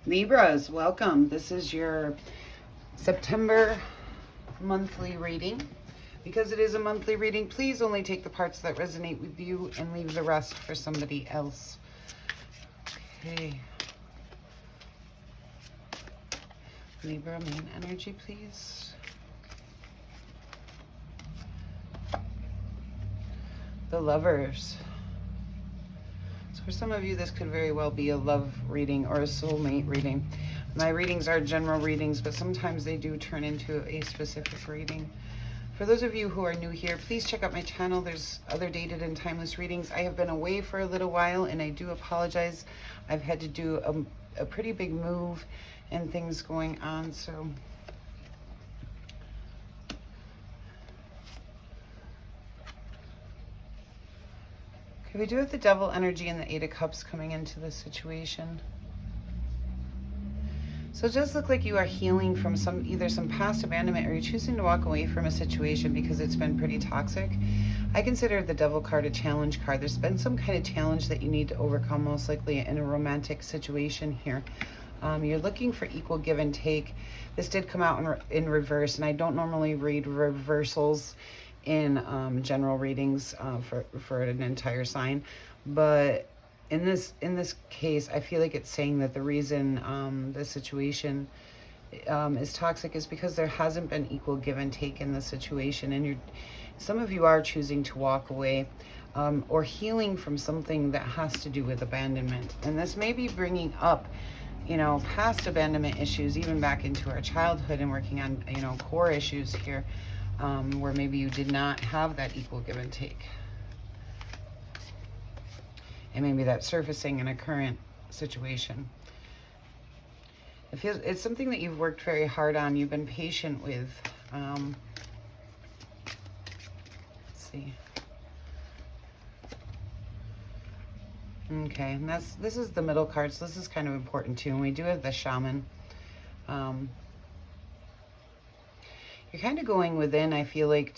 Libras, welcome. This is your September monthly reading. Because it is a monthly reading, please only take the parts that resonate with you and leave the rest for somebody else. Okay. Libra, main energy, please. The Lovers. So for some of you, this could very well be a love reading or a soulmate reading. My readings are general readings, but sometimes they do turn into a specific reading. For those of you who are new here, please check out my channel. There's other dated and timeless readings. I have been away for a little while, and I do apologize. I've had to do a pretty big move and things going on, so... Okay, we do have the Devil energy and the Eight of Cups coming into this situation. So it does look like you are healing from either some past abandonment, or you're choosing to walk away from a situation because it's been pretty toxic. I consider the Devil card a challenge card. There's been some kind of challenge that you need to overcome, most likely in a romantic situation here. You're looking for equal give and take. This did come out in reverse, and I don't normally read reversals in general readings for an entire sign, but in this case, I feel like it's saying that the reason the situation is toxic is because there hasn't been equal give and take in the situation, and some of you are choosing to walk away or healing from something that has to do with abandonment. And this may be bringing up, you know, past abandonment issues, even back into our childhood, and working on, you know, core issues here, where maybe you did not have that equal give and take. And maybe that's surfacing in a current situation. It feels it's something that you've worked very hard on. You've been patient with. Let's see. Okay, and this is the middle card, so this is kind of important too. And we do have the Shaman. You're kind of going within, I feel like,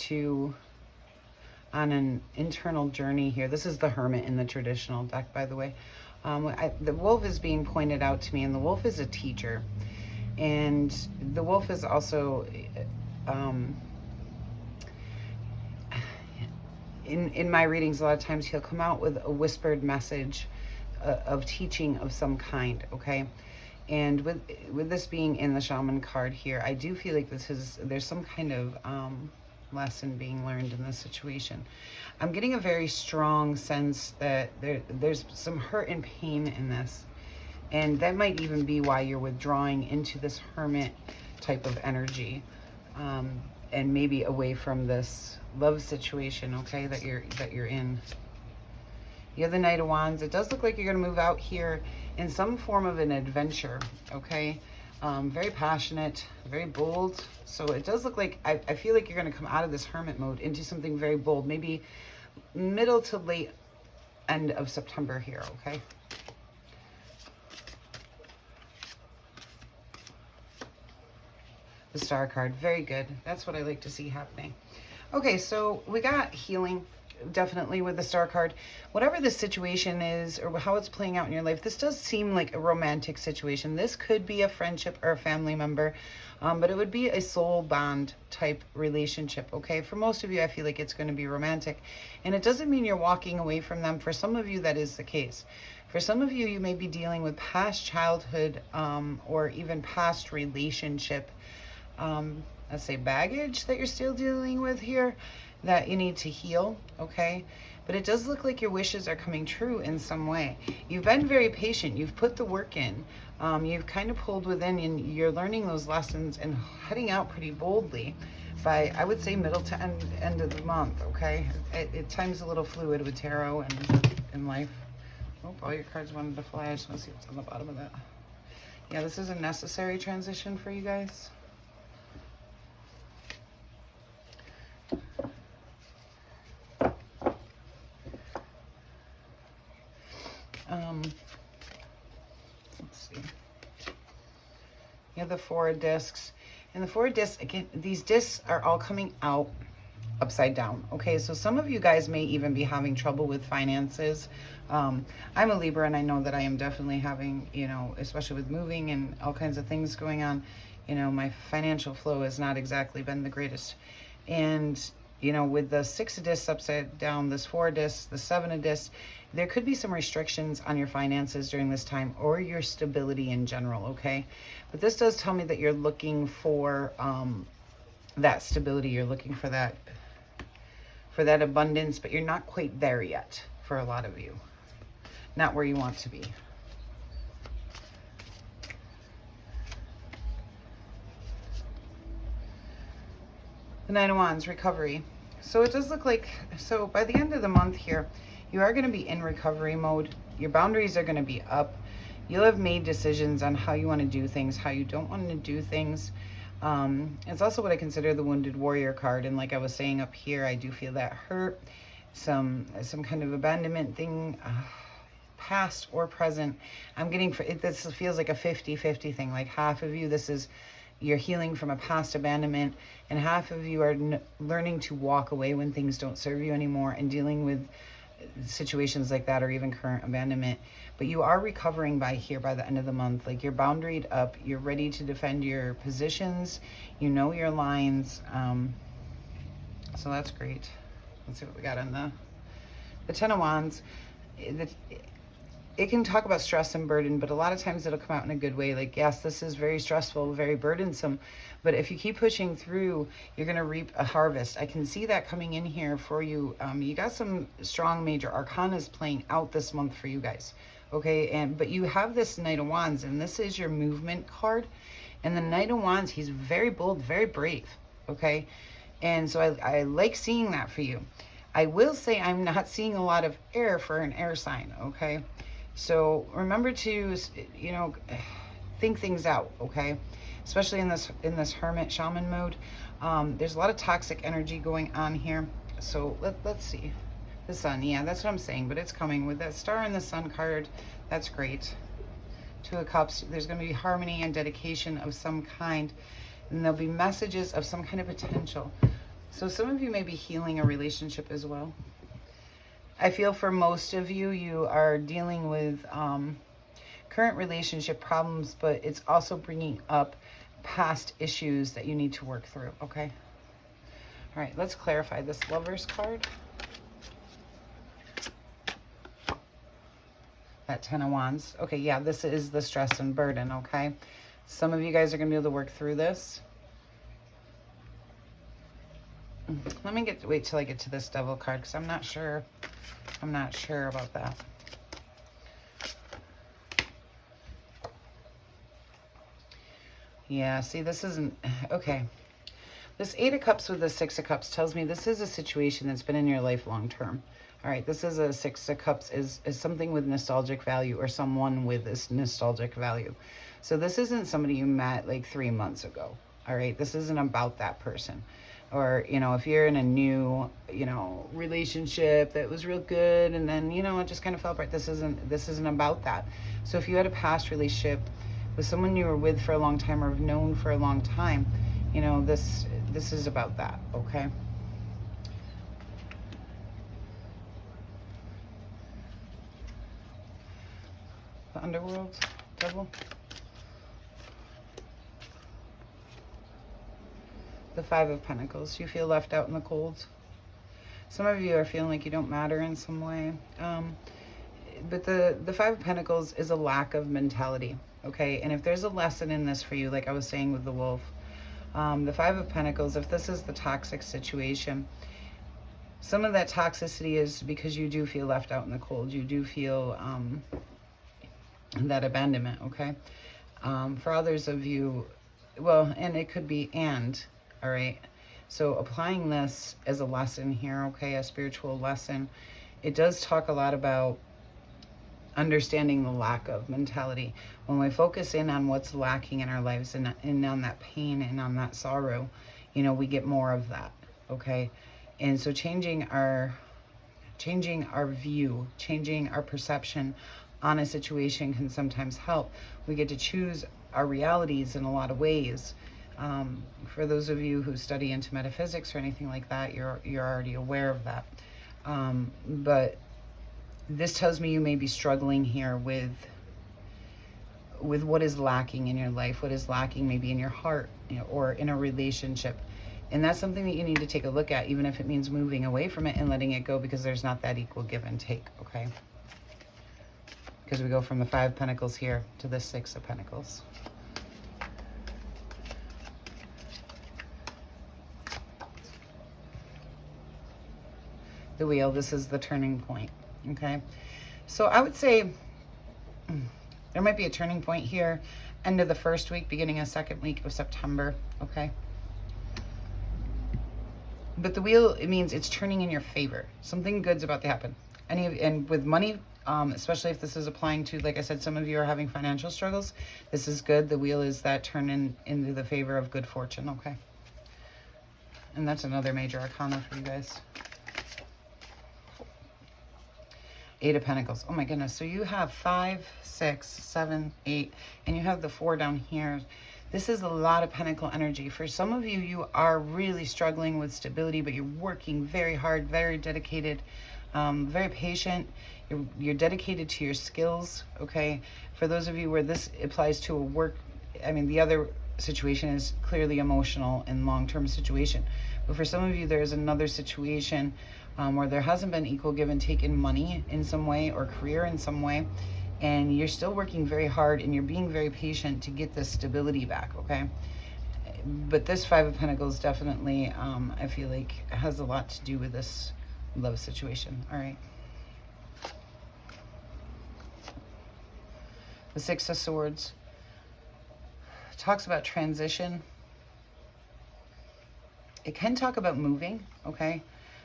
on an internal journey here. This is the Hermit in the traditional deck, by the way. The wolf is being pointed out to me, and the wolf is a teacher. And the wolf is also, in my readings, a lot of times he'll come out with a whispered message of teaching of some kind, okay? And with this being in the Shaman card here, I do feel like there's some kind of lesson being learned in this situation. I'm getting a very strong sense that there's some hurt and pain in this, and that might even be why you're withdrawing into this Hermit type of energy, and maybe away from this love situation, okay, that you're in. You have the Knight of Wands. It does look like you're going to move out here in some form of an adventure, okay? Very passionate, very bold. So it does look like, I feel like you're going to come out of this hermit mode into something very bold, maybe middle to late end of September here, okay? The Star card, very good. That's what I like to see happening. Okay, so we got healing, definitely, with the Star card. Whatever the situation is or how it's playing out in your life, this does seem like a romantic situation. This could be a friendship or a family member, but it would be a soul bond type relationship, okay? For most of you, I feel like it's going to be romantic, and it doesn't mean you're walking away from them. For some of you, that is the case. For some of you, you may be dealing with past childhood or even past relationship, let's say baggage that you're still dealing with here, that you need to heal, okay? But it does look like your wishes are coming true in some way. You've been very patient. You've put the work in. You've kind of pulled within, and you're learning those lessons and heading out pretty boldly by, I would say, middle to end of the month, okay? At times a little fluid with tarot and in life. Oh, all your cards wanted to fly. I just want to see what's on the bottom of that. Yeah, this is a necessary transition for you guys. Let's see. You have the 4 discs. And the 4 discs, again, these discs are all coming out upside down. Okay, so some of you guys may even be having trouble with finances. I'm a Libra, and I know that I am definitely having, you know, especially with moving and all kinds of things going on, you know, my financial flow has not exactly been the greatest. And, you know, with the 6 of discs upside down, this 4 of discs, the 7 of discs, there could be some restrictions on your finances during this time, or your stability in general, okay? But this does tell me that you're looking for that stability, you're looking for that abundance, but you're not quite there yet for a lot of you. Not where you want to be. The Nine of Wands, recovery. So it does look like, so by the end of the month here, you are going to be in recovery mode. Your boundaries are going to be up. You'll have made decisions on how you want to do things, how you don't want to do things. It's also what I consider the Wounded Warrior card. And like I was saying up here, I do feel that hurt, some kind of abandonment thing, past or present. I'm getting, this feels like a 50-50 thing. Like half of you, you're healing from a past abandonment, and half of you are learning to walk away when things don't serve you anymore and dealing with situations like that, or even current abandonment. But you are recovering by the end of the month. Like you're boundaried up, you're ready to defend your positions, you know your lines. So that's great. Let's see what we got on the Ten of Wands. It can talk about stress and burden, but a lot of times it'll come out in a good way. Like, yes, this is very stressful, very burdensome, but if you keep pushing through, you're going to reap a harvest. I can see that coming in here for you. You got some strong major arcanas playing out this month for you guys. Okay, but you have this Knight of Wands, and this is your movement card. And the Knight of Wands, he's very bold, very brave. Okay, and so I like seeing that for you. I will say I'm not seeing a lot of air for an air sign. Okay. So remember to, you know, think things out, okay? Especially in this hermit shaman mode. There's a lot of toxic energy going on here. So let's see. The sun, yeah, that's what I'm saying, but it's coming with that star and the sun card. That's great. 2 of Cups, there's going to be harmony and dedication of some kind, and there'll be messages of some kind of potential. So some of you may be healing a relationship as well. I feel for most of you, you are dealing with current relationship problems, but it's also bringing up past issues that you need to work through, okay? All right, let's clarify this Lovers card. That Ten of Wands. Okay, yeah, this is the stress and burden, okay? Some of you guys are going to be able to work through this. Let me wait till I get to this Devil card, because I'm not sure about that. Yeah, see, this isn't okay. This 8 of Cups with the 6 of Cups tells me this is a situation that's been in your life long term. All right, this is a 6 of Cups is something with nostalgic value, or someone with this nostalgic value. So this isn't somebody you met like 3 months ago. All right, this isn't about that person. Or, you know, if you're in a new, you know, relationship that was real good, and then, you know, it just kind of fell apart. This isn't about that. So if you had a past relationship with someone you were with for a long time, or have known for a long time, you know, this is about that, okay? The Underworld, Devil. The 5 of Pentacles. You feel left out in the cold. Some of you are feeling like you don't matter in some way. But the 5 of Pentacles is a lack of mentality, okay? And if there's a lesson in this for you, like I was saying with the wolf, the 5 of Pentacles, if this is the toxic situation, some of that toxicity is because you do feel left out in the cold. You do feel that abandonment, okay? For others of you, well, and it could be all right, so applying this as a lesson here, okay, a spiritual lesson, it does talk a lot about understanding the lack of mentality. When we focus in on what's lacking in our lives, and on that pain and on that sorrow, you know, we get more of that, okay? And so changing our view, changing our perception on a situation can sometimes help. We get to choose our realities in a lot of ways. For those of you who study into metaphysics or anything like that, you're already aware of that. But this tells me you may be struggling here with what is lacking in your life, what is lacking maybe in your heart, or in a relationship. And that's something that you need to take a look at, even if it means moving away from it and letting it go, because there's not that equal give and take, okay? Because we go from the 5 of Pentacles here to the 6 of Pentacles. The Wheel, this is the turning point, okay? So I would say there might be a turning point here, end of the first week, beginning of second week of September, okay? But the Wheel, it means it's turning in your favor. Something good's about to happen. And with money, especially if this is applying to, like I said, some of you are having financial struggles, this is good. The Wheel is that turning into the favor of good fortune, okay? And that's another major arcana for you guys. 8 of Pentacles. Oh my goodness. So you have 5, 6, 7, 8, and you have the 4 down here. This is a lot of Pentacle energy. For some of you, you are really struggling with stability, but you're working very hard, very dedicated, very patient. You're dedicated to your skills, okay? For those of you where this applies to a work, I mean, the other situation is clearly emotional and long-term situation. But for some of you, there's another situation where there hasn't been equal give and take in money in some way or career in some way. And you're still working very hard and you're being very patient to get this stability back, okay? But this 5 of Pentacles definitely, I feel like, has a lot to do with this love situation, all right? The 6 of Swords talks about transition. It can talk about moving, okay?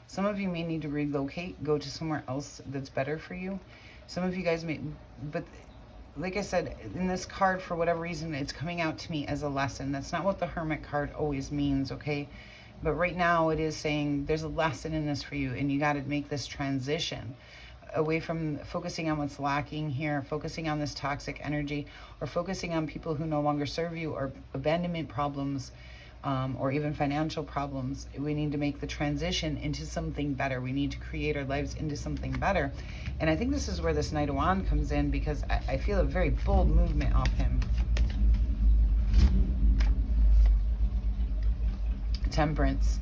Some of you may need to relocate, go to somewhere else that's better for you. Some of you guys may, but like I said, in this card, for whatever reason, it's coming out to me as a lesson. That's not what the Hermit card always means, okay? But right now it is saying there's a lesson in this for you, and you got to make this transition away from focusing on what's lacking here, focusing on this toxic energy, or focusing on people who no longer serve you, or abandonment problems, or even financial problems. We need to make the transition into something better. We need to create our lives into something better. And I think this is where this Knight of Wands comes in, because I feel a very bold movement off him. Temperance.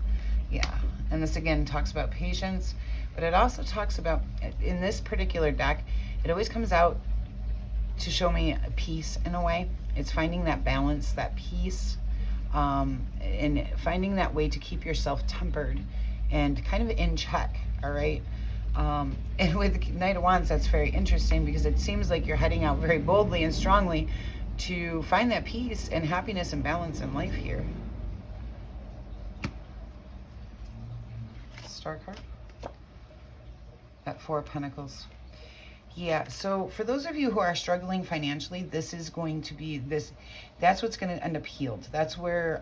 Yeah. And this again talks about patience, but it also talks about, in this particular deck, it always comes out to show me peace in a way. It's finding that balance, that peace, and finding that way to keep yourself tempered and kind of in check, all right? And with the Knight of Wands, that's very interesting, because it seems like you're heading out very boldly and strongly to find that peace and happiness and balance in life here. Star card. That 4 of Pentacles. Yeah, so for those of you who are struggling financially, this is going to be this, that's what's going to end up healed. That's where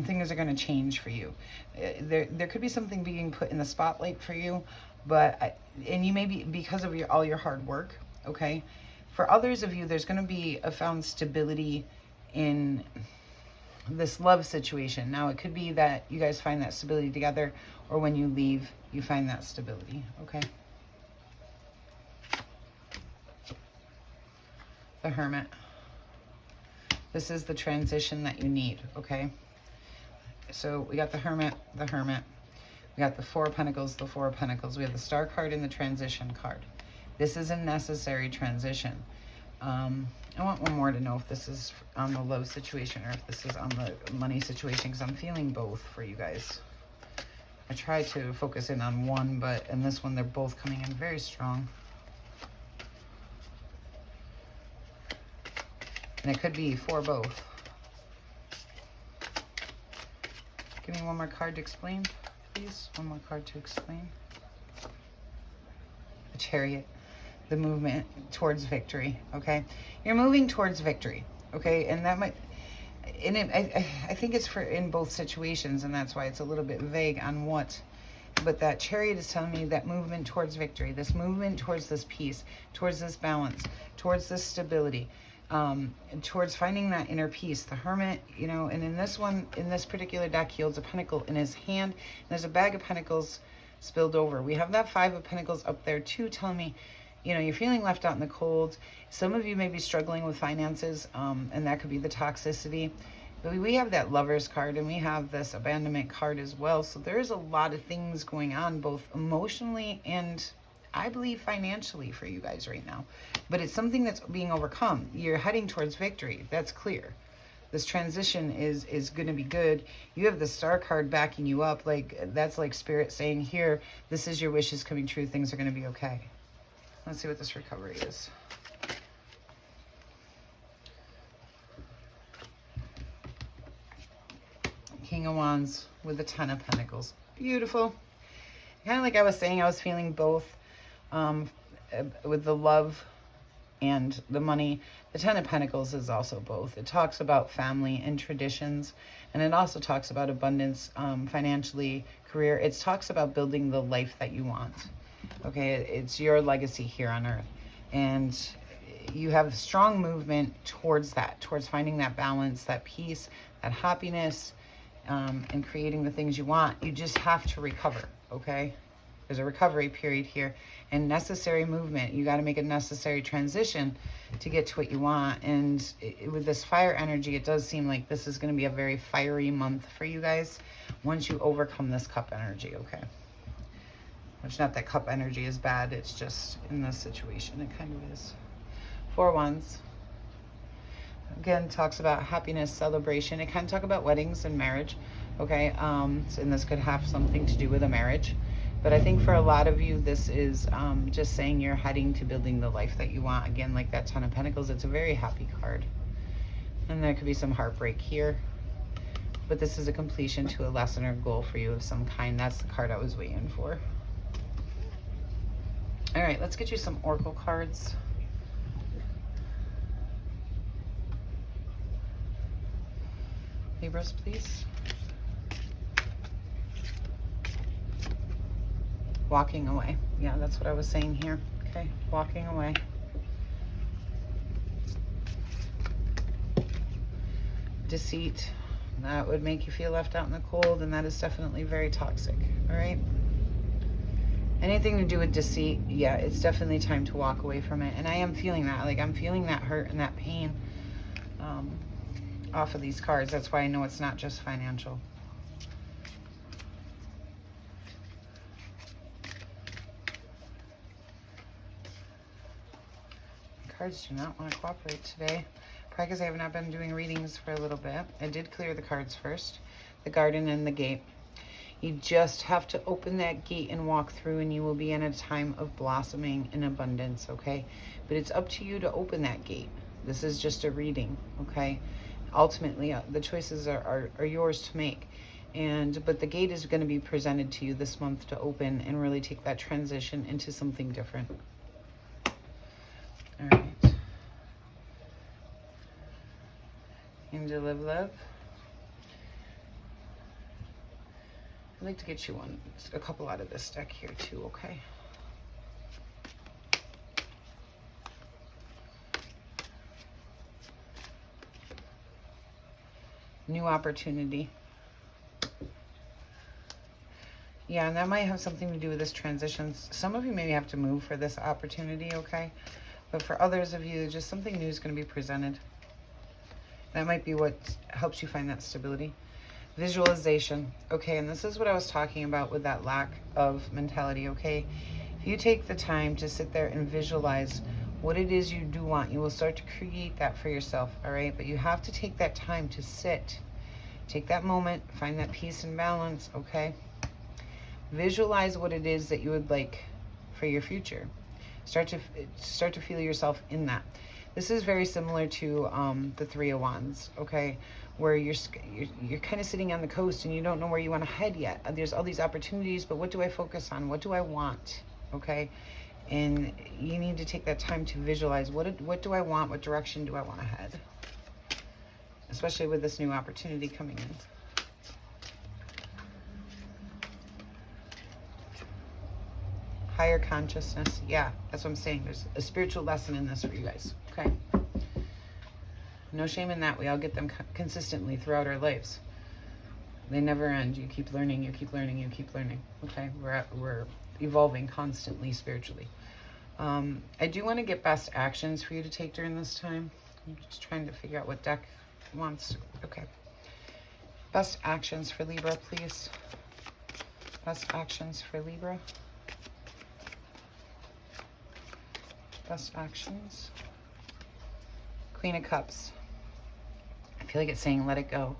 things are going to change for you. There could be something being put in the spotlight for you, but, and you may be, because of all your hard work, okay? For others of you, there's going to be a found stability in this love situation. Now, it could be that you guys find that stability together, or when you leave, you find that stability, okay? The Hermit. This is the transition that you need, okay? So we got the Hermit, the Hermit. We got the 4 of Pentacles, the 4 of Pentacles. We have the Star card and the transition card. This is a necessary transition. I want one more to know if this is on the love situation or if this is on the money situation, because I'm feeling both for you guys. I try to focus in on one, but in this one, they're both coming in very strong. And it could be for both. Give me one more card to explain, please. One more card to explain. The Chariot. The movement towards victory, okay? You're moving towards victory, okay? And that might, and I think it's for in both situations, and that's why it's a little bit vague on what. But that Chariot is telling me that movement towards victory, this movement towards this peace, towards this balance, towards this stability. towards finding that inner peace. The Hermit, you know, and in this one, in this particular deck, he holds a pentacle in his hand. And there's a bag of pentacles spilled over. We have that Five of Pentacles up there too, telling me, you know, you're feeling left out in the cold. Some of you may be struggling with finances, and that could be the toxicity. But we have that Lovers card, and we have this Abandonment card as well. So there's a lot of things going on, both emotionally and I believe financially for you guys right now. But it's something that's being overcome. You're heading towards victory. That's clear. This transition is going to be good. You have the Star card backing you up. Like, that's like Spirit saying, here, this is your wishes coming true. Things are going to be okay. Let's see what this recovery is. King of Wands with the Ten of Pentacles. Beautiful. Kind of like I was saying, I was feeling both with the love and the money. The Ten of Pentacles is also both. It talks about family and traditions, and it also talks about abundance, financially, career. It talks about building the life that you want. Okay, it's your legacy here on earth. And you have strong movement towards that, towards finding that balance, that peace, that happiness, and creating the things you want. You just have to recover, okay? There's a recovery period here and necessary movement. You got to make a necessary transition to get to what you want. And with this fire energy, it does seem like this is going to be a very fiery month for you guys once you overcome this cup energy, okay? Which, not that cup energy is bad, it's just in this situation, it kind of is. Four Wands. Again, talks about happiness, celebration. It kind of talk about weddings and marriage, okay? And this could have something to do with a marriage. But I think for a lot of you, this is just saying you're heading to building the life that you want. Again, like that Ten of Pentacles, it's a very happy card. And there could be some heartbreak here. But this is a completion to a lesson or goal for you of some kind. That's the card I was waiting for. All right, let's get you some Oracle cards. Libras, please. Walking away. Yeah, that's what I was saying here. Okay, walking away. Deceit. That would make you feel left out in the cold, and that is definitely very toxic. All right? Anything to do with deceit, yeah, it's definitely time to walk away from it. And I am feeling that. Like, I'm feeling that hurt and that pain off of these cards. That's why I know it's not just financial. Cards do not want to cooperate today. Probably because I have not been doing readings for a little bit. I did clear the cards first. The garden and the gate. You just have to open that gate and walk through, and you will be in a time of blossoming and abundance, okay? But it's up to you to open that gate. This is just a reading, okay? Ultimately, the choices are yours to make. But the gate is going to be presented to you this month to open and really take that transition into something different. All right. Angel of Love. I'd like to get you a couple out of this deck here too, okay? New opportunity. Yeah, and that might have something to do with this transition. Some of you maybe have to move for this opportunity, okay? But for others of you, just something new is going to be presented. That might be what helps you find that stability. Visualization. Okay, and this is what I was talking about with that lack of mentality, okay? If you take the time to sit there and visualize what it is you do want, you will start to create that for yourself, all right? But you have to take that time to sit. Take that moment, find that peace and balance, okay? Visualize what it is that you would like for your future. Start to feel yourself in that. This is very similar to the Three of Wands, okay? Where you're kind of sitting on the coast and you don't know where you want to head yet. There's all these opportunities, but what do I focus on? What do I want, okay? And you need to take that time to visualize what do I want? What direction do I want to head? Especially with this new opportunity coming in. Higher consciousness. Yeah, that's what I'm saying. There's a spiritual lesson in this for you guys. Okay. No shame in that. We all get them consistently throughout our lives. They never end. You keep learning, you keep learning, you keep learning. Okay, we're evolving constantly spiritually. I do want to get best actions for you to take during this time. I'm just trying to figure out what deck wants. Okay. Best actions for Libra, please. Best actions for Libra. Best actions. Queen of Cups. I feel like it's saying let it go.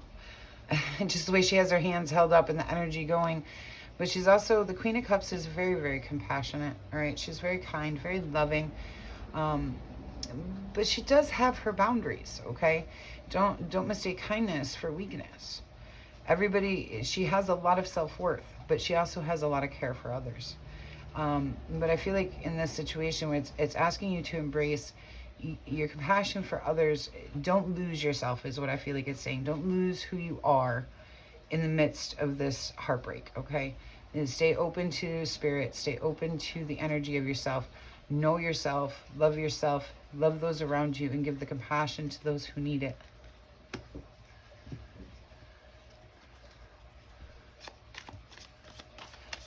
Just the way she has her hands held up and the energy going. But she's also, the Queen of Cups is very, very compassionate, all right? She's very kind, very loving. But she does have her boundaries, okay? Don't mistake kindness for weakness. She has a lot of self-worth, but she also has a lot of care for others. But I feel like in this situation where it's asking you to embrace your compassion for others, don't lose yourself is what I feel like it's saying. Don't lose who you are in the midst of this heartbreak, okay? And stay open to spirit, stay open to the energy of yourself. Know yourself, love those around you, and give the compassion to those who need it.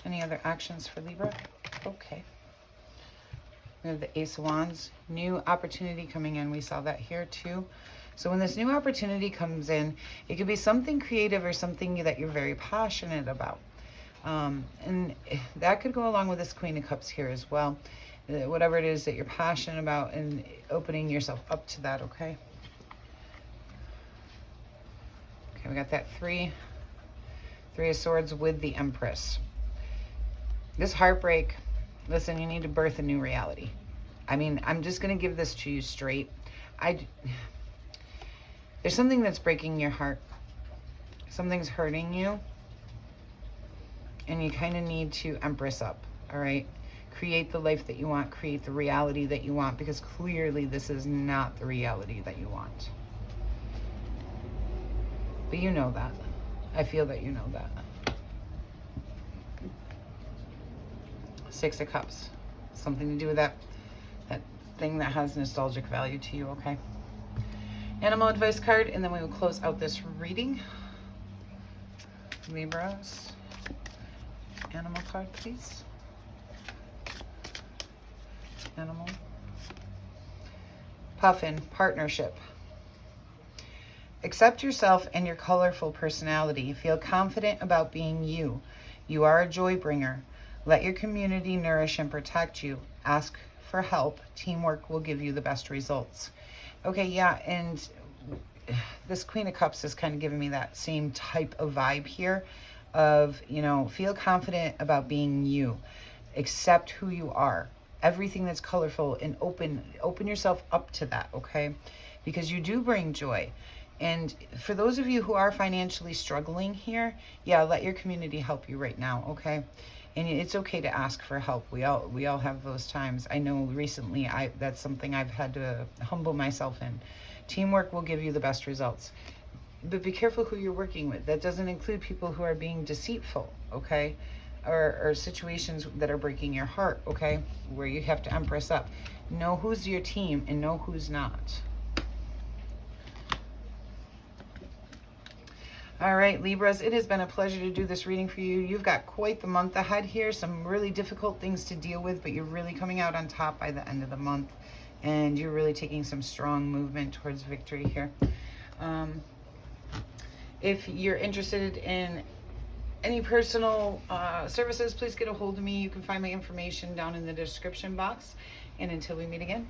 Any other actions for Libra? Okay. We have the Ace of Wands. New opportunity coming in. We saw that here too. So when this new opportunity comes in, it could be something creative or something that you're very passionate about. And that could go along with this Queen of Cups here as well. Whatever it is that you're passionate about and opening yourself up to that, okay? Okay, we got that Three of Swords with the Empress. This heartbreak, listen, you need to birth a new reality. I mean, I'm just going to give this to you straight. There's something that's breaking your heart. Something's hurting you. And you kind of need to empress up, all right? Create the life that you want. Create the reality that you want, because clearly this is not the reality that you want. But you know that. I feel that you know that. Six of Cups. Something to do with that thing that has nostalgic value to you, okay? Animal advice card, and then we will close out this reading. Libras. Animal card, please. Animal. Puffin, partnership. Accept yourself and your colorful personality. Feel confident about being you. You are a joy bringer. Let your community nourish and protect you. Ask for help. Teamwork will give you the best results. Okay, yeah, and this Queen of Cups is kind of giving me that same type of vibe here of, feel confident about being you. Accept who you are. Everything that's colorful, and open yourself up to that, okay? Because you do bring joy. And for those of you who are financially struggling here, yeah, let your community help you right now, okay? And it's okay to ask for help. We all have those times. I know recently that's something I've had to humble myself in. Teamwork will give you the best results. But be careful who you're working with. That doesn't include people who are being deceitful, okay? Or situations that are breaking your heart, okay? Where you have to empress up. Know who's your team and know who's not. All right, Libras, it has been a pleasure to do this reading for you. You've got quite the month ahead here, some really difficult things to deal with, but you're really coming out on top by the end of the month, and you're really taking some strong movement towards victory here. If you're interested in any personal services, please get a hold of me. You can find my information down in the description box. And until we meet again,